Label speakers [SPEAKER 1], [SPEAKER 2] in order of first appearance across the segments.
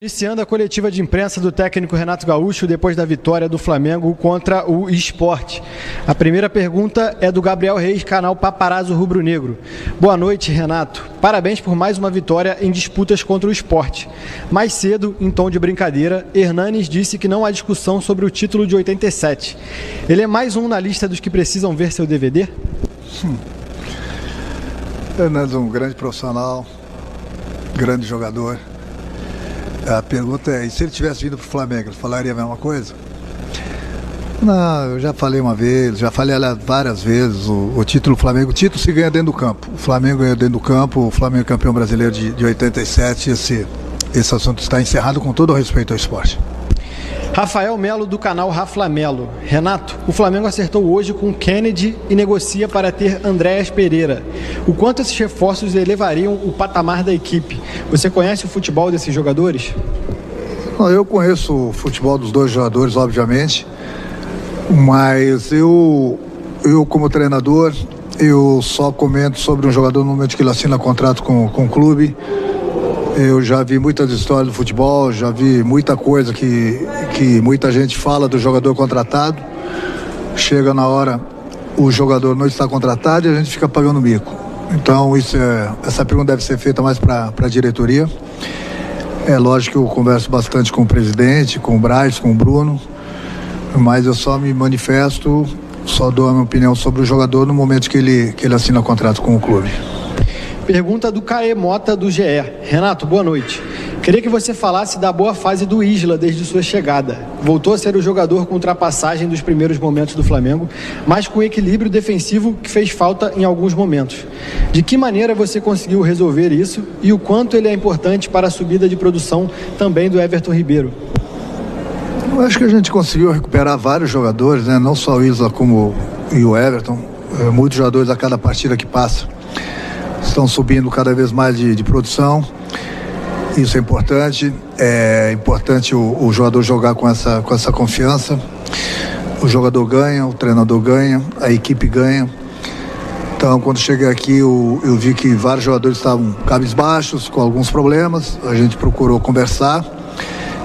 [SPEAKER 1] Iniciando a coletiva de imprensa do técnico Renato Gaúcho depois da vitória do Flamengo contra o Sport. A primeira pergunta é do Gabriel Reis, canal Paparazzo Rubro Negro. Boa noite, Renato. Parabéns por mais uma vitória em disputas contra o Sport. Mais cedo, em tom de brincadeira, Hernanes disse que não há discussão sobre o título de 87. Ele é mais um na lista dos que precisam ver seu DVD?
[SPEAKER 2] Hernanes é um grande profissional, grande jogador. A pergunta é, e se ele tivesse vindo para o Flamengo, ele falaria a mesma coisa? Não, eu já falei uma vez, já falei várias vezes, o título do Flamengo, o título se ganha dentro do campo. O Flamengo ganha dentro do campo, o Flamengo é campeão brasileiro de 87, esse assunto está encerrado com todo o respeito ao esporte.
[SPEAKER 1] Rafael Melo, do canal Raflamelo. Renato, o Flamengo acertou hoje com Kennedy e negocia para ter Andréas Pereira. O quanto esses reforços elevariam o patamar da equipe? Você conhece o futebol desses jogadores?
[SPEAKER 2] Eu conheço o futebol dos dois jogadores, obviamente, mas eu como treinador, eu só comento sobre um jogador no momento que ele assina contrato com o clube. Eu já vi muitas histórias do futebol, já vi muita coisa que muita gente fala do jogador contratado. Chega na hora, o jogador não está contratado e a gente fica pagando mico. Então essa pergunta deve ser feita mais para a diretoria. É lógico que eu converso bastante com o presidente, com o Braz, com o Bruno, mas eu só me manifesto, só dou a minha opinião sobre o jogador no momento que ele assina contrato com o clube.
[SPEAKER 1] Pergunta do Caê Mota, do GE. Renato, boa noite. Queria que você falasse da boa fase do Isla desde sua chegada. Voltou a ser o jogador com ultrapassagem dos primeiros momentos do Flamengo, mas com equilíbrio defensivo que fez falta em alguns momentos. De que maneira você conseguiu resolver isso e o quanto ele é importante para a subida de produção também do Everton Ribeiro?
[SPEAKER 2] Eu acho que a gente conseguiu recuperar vários jogadores, né? Não só o Isla como o Everton. Muitos jogadores a cada partida que passa estão subindo cada vez mais de produção. Isso é importante. É importante o jogador jogar com essa confiança. O jogador ganha, o treinador ganha, a equipe ganha. Então, quando cheguei aqui, eu vi que vários jogadores estavam cabisbaixos, com alguns problemas. A gente procurou conversar,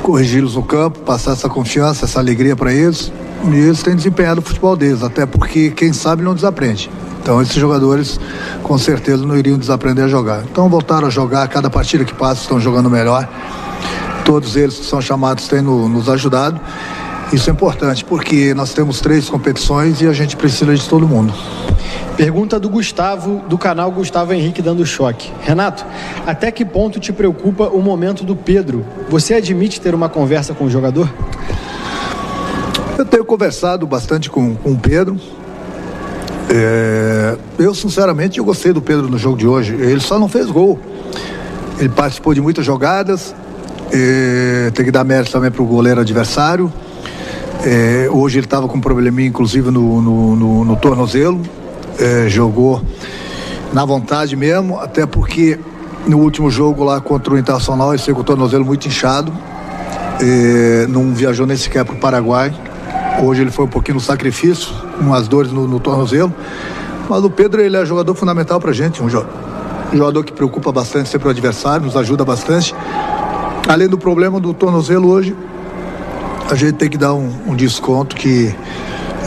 [SPEAKER 2] corrigi-los no campo, passar essa confiança, essa alegria para eles. E eles têm desempenhado o futebol deles, até porque quem sabe não desaprende. Então esses jogadores com certeza não iriam desaprender a jogar. Então voltaram a jogar, cada partida que passa estão jogando melhor. Todos eles que são chamados têm nos ajudado. Isso é importante porque nós temos 3 competições e a gente precisa de todo mundo.
[SPEAKER 1] Pergunta do Gustavo, do canal Gustavo Henrique Dando Choque. Renato, até que ponto te preocupa o momento do Pedro? Você admite ter uma conversa com o jogador?
[SPEAKER 2] Eu tenho conversado bastante com o Pedro. Eu sinceramente gostei do Pedro no jogo de hoje. Ele só não fez gol. Ele participou de muitas jogadas. Tem que dar mérito também para o goleiro adversário. Hoje ele estava com um probleminha inclusive no tornozelo. Jogou na vontade mesmo, até porque no último jogo lá contra o Internacional ele saiu com o tornozelo muito inchado. Não viajou nem sequer para o Paraguai. Hoje ele foi um pouquinho no sacrifício, umas dores no tornozelo. Mas o Pedro, ele é jogador fundamental pra gente, um jogador que preocupa bastante sempre o adversário, nos ajuda bastante. Além do problema do tornozelo hoje, a gente tem que dar um desconto que,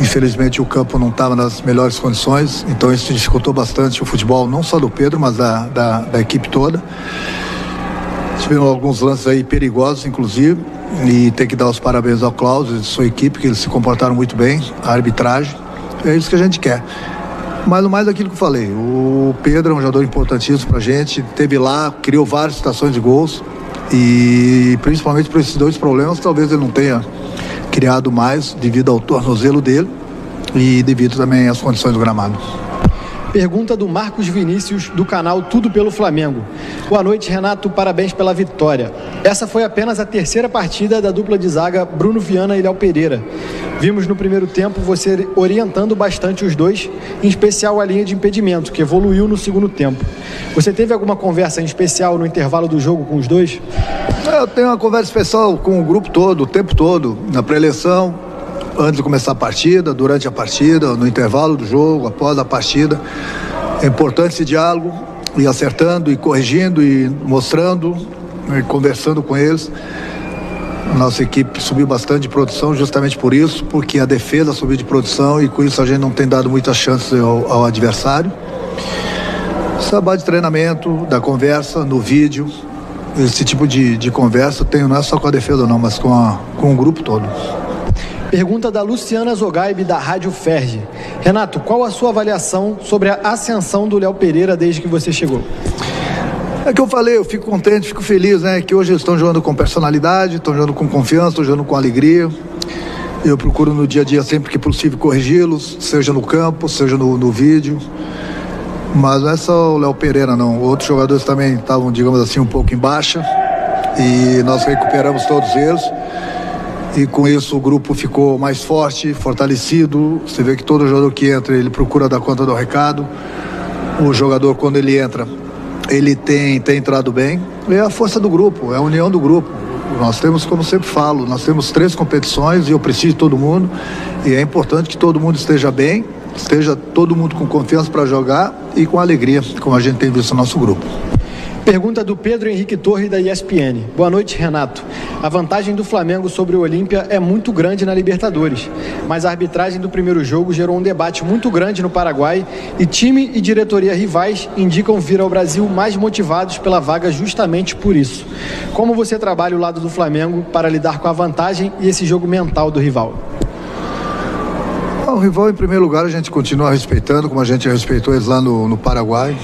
[SPEAKER 2] infelizmente, o campo não estava nas melhores condições. Então isso dificultou bastante o futebol, não só do Pedro, mas da equipe toda. Tiveram alguns lances aí perigosos, inclusive. E tem que dar os parabéns ao Klaus e sua equipe, que eles se comportaram muito bem, a arbitragem, é isso que a gente quer. Mas no mais aquilo que eu falei, o Pedro é um jogador importantíssimo pra gente, teve lá, criou várias situações de gols e principalmente por esses 2 problemas, talvez ele não tenha criado mais devido ao tornozelo dele e devido também às condições do gramado.
[SPEAKER 1] Pergunta do Marcos Vinícius, do canal Tudo pelo Flamengo. Boa noite, Renato. Parabéns pela vitória. Essa foi apenas a 3ª partida da dupla de zaga Bruno Viana e Léo Pereira. Vimos no primeiro tempo você orientando bastante os dois, em especial a linha de impedimento, que evoluiu no segundo tempo. Você teve alguma conversa em especial no intervalo do jogo com os dois?
[SPEAKER 2] Eu tenho uma conversa especial com o grupo todo, o tempo todo, na pré-eleição, antes de começar a partida, durante a partida, no intervalo do jogo, após a partida. É importante esse diálogo, ir acertando e corrigindo e mostrando conversando com eles. A nossa equipe subiu bastante de produção justamente por isso, porque a defesa subiu de produção e com isso a gente não tem dado muitas chances ao adversário. Esse trabalho de treinamento, da conversa, no vídeo, esse tipo de conversa eu tenho não é só com a defesa não, mas com o grupo todo.
[SPEAKER 1] Pergunta da Luciana Zogaib, da Rádio Ferge. Renato, qual a sua avaliação sobre a ascensão do Léo Pereira desde que você chegou?
[SPEAKER 2] É que eu falei, eu fico contente, fico feliz, né? Que hoje eles estão jogando com personalidade, estão jogando com confiança, estão jogando com alegria. Eu procuro no dia a dia, sempre que possível, corrigi-los, seja no campo, seja no vídeo. Mas não é só o Léo Pereira, não. Outros jogadores também estavam, digamos assim, um pouco em baixa. E nós recuperamos todos eles. E com isso o grupo ficou mais forte, fortalecido. Você vê que todo jogador que entra, ele procura dar conta do recado. O jogador, quando ele entra, ele tem entrado bem. É a força do grupo, é a união do grupo. Nós temos, como sempre falo, nós temos 3 competições e eu preciso de todo mundo. E é importante que todo mundo esteja bem, esteja todo mundo com confiança para jogar e com alegria, como a gente tem visto no nosso grupo.
[SPEAKER 1] Pergunta do Pedro Henrique Torre, da ESPN. Boa noite, Renato. A vantagem do Flamengo sobre o Olímpia é muito grande na Libertadores, mas a arbitragem do primeiro jogo gerou um debate muito grande no Paraguai e time e diretoria rivais indicam vir ao Brasil mais motivados pela vaga justamente por isso. Como você trabalha o lado do Flamengo para lidar com a vantagem e esse jogo mental do rival?
[SPEAKER 2] O rival, em primeiro lugar, a gente continua respeitando, como a gente respeitou eles lá no Paraguai.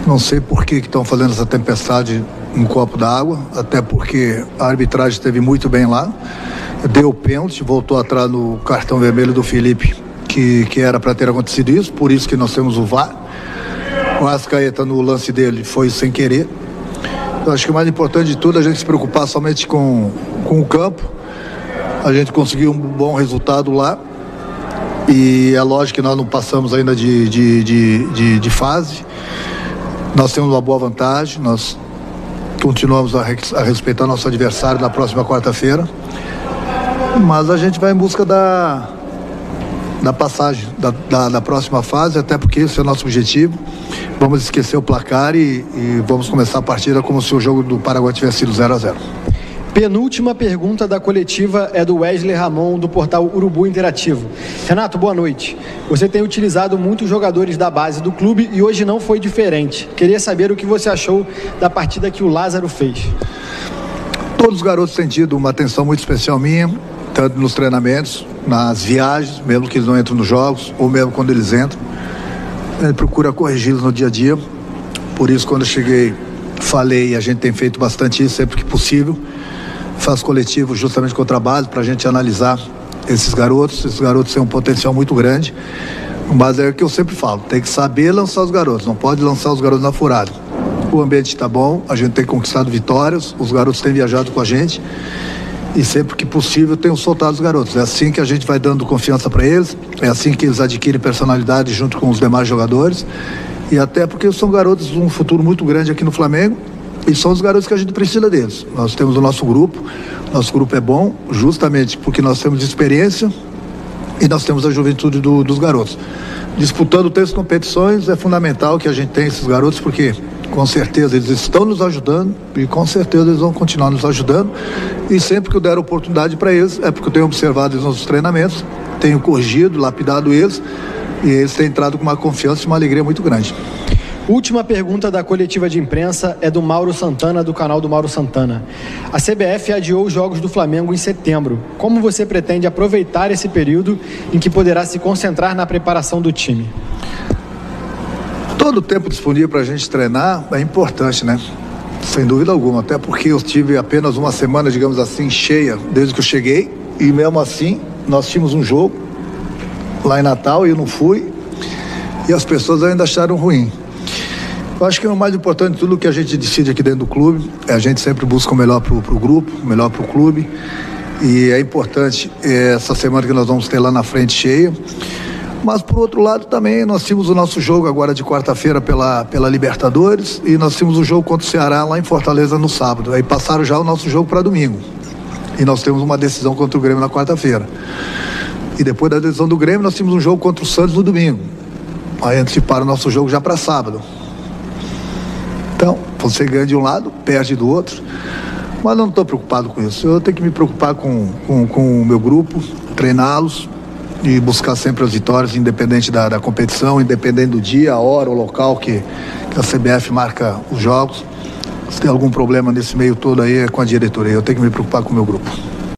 [SPEAKER 2] Não sei por que estão fazendo essa tempestade no copo d'água, até porque a arbitragem esteve muito bem lá, deu pênalti, voltou atrás no cartão vermelho do Felipe, que era para ter acontecido isso, por isso que nós temos o VAR. O Arrascaeta, no lance dele, foi sem querer. Eu acho que o mais importante de tudo é a gente se preocupar somente com o campo. A gente conseguiu um bom resultado lá e é lógico que nós não passamos ainda de fase. Nós temos uma boa vantagem, nós continuamos a respeitar nosso adversário na próxima quarta-feira, mas a gente vai em busca da passagem, da próxima fase, até porque esse é o nosso objetivo. Vamos esquecer o placar e vamos começar a partida como se o jogo do Paraguai tivesse sido 0-0.
[SPEAKER 1] Penúltima pergunta da coletiva é do Wesley Ramon, do portal Urubu Interativo. Renato, boa noite. Você tem utilizado muitos jogadores da base do clube e hoje não foi diferente. Queria saber o que você achou da partida que o Lázaro fez.
[SPEAKER 2] Todos os garotos têm tido uma atenção muito especial minha, tanto nos treinamentos, nas viagens, mesmo que eles não entram nos jogos, ou mesmo quando eles entram. Ele procura corrigi-los no dia a dia. Por isso, quando eu cheguei, falei, e a gente tem feito bastante isso sempre que possível. Faz coletivo justamente com o trabalho para a gente analisar esses garotos têm um potencial muito grande, mas é o que eu sempre falo, tem que saber lançar os garotos, não pode lançar os garotos na furada. O ambiente está bom, a gente tem conquistado vitórias, os garotos têm viajado com a gente e sempre que possível tem soltado os garotos. É assim que a gente vai dando confiança para eles, é assim que eles adquirem personalidade junto com os demais jogadores e até porque são garotos de um futuro muito grande aqui no Flamengo. E são os garotos que a gente precisa deles. Nós temos o nosso grupo é bom justamente porque nós temos experiência e nós temos a juventude dos garotos. Disputando 3 competições, é fundamental que a gente tenha esses garotos, porque com certeza eles estão nos ajudando e com certeza eles vão continuar nos ajudando. E sempre que eu der oportunidade para eles, é porque eu tenho observado eles nos treinamentos, tenho corrigido, lapidado eles, e eles têm entrado com uma confiança e uma alegria muito grande.
[SPEAKER 1] Última pergunta da coletiva de imprensa é do Mauro Santana, do canal do Mauro Santana. A CBF adiou os jogos do Flamengo em setembro. Como você pretende aproveitar esse período em que poderá se concentrar na preparação do time?
[SPEAKER 2] Todo o tempo disponível para a gente treinar é importante, né? Sem dúvida alguma, até porque eu tive apenas uma semana, digamos assim, cheia desde que eu cheguei e mesmo assim nós tínhamos um jogo lá em Natal e eu não fui e as pessoas ainda acharam ruim. Eu acho que o mais importante de tudo que a gente decide aqui dentro do clube é a gente sempre busca o melhor para o grupo, o melhor para o clube. E é importante essa semana que nós vamos ter lá na frente cheia. Mas por outro lado também nós tínhamos o nosso jogo agora de quarta-feira pela Libertadores e nós tínhamos o jogo contra o Ceará lá em Fortaleza no sábado. Aí passaram já o nosso jogo para domingo. E nós temos uma decisão contra o Grêmio na quarta-feira. E depois da decisão do Grêmio nós tínhamos um jogo contra o Santos no domingo. Aí anteciparam o nosso jogo já para sábado. Então, Quando você ganha de um lado, perde do outro. Mas eu não estou preocupado com isso. Eu tenho que me preocupar com o meu grupo, treiná-los e buscar sempre as vitórias, independente da competição, independente do dia, a hora, o local que a CBF marca os jogos. Se tem algum problema nesse meio todo aí é com a diretoria. Eu tenho que me preocupar com o meu grupo.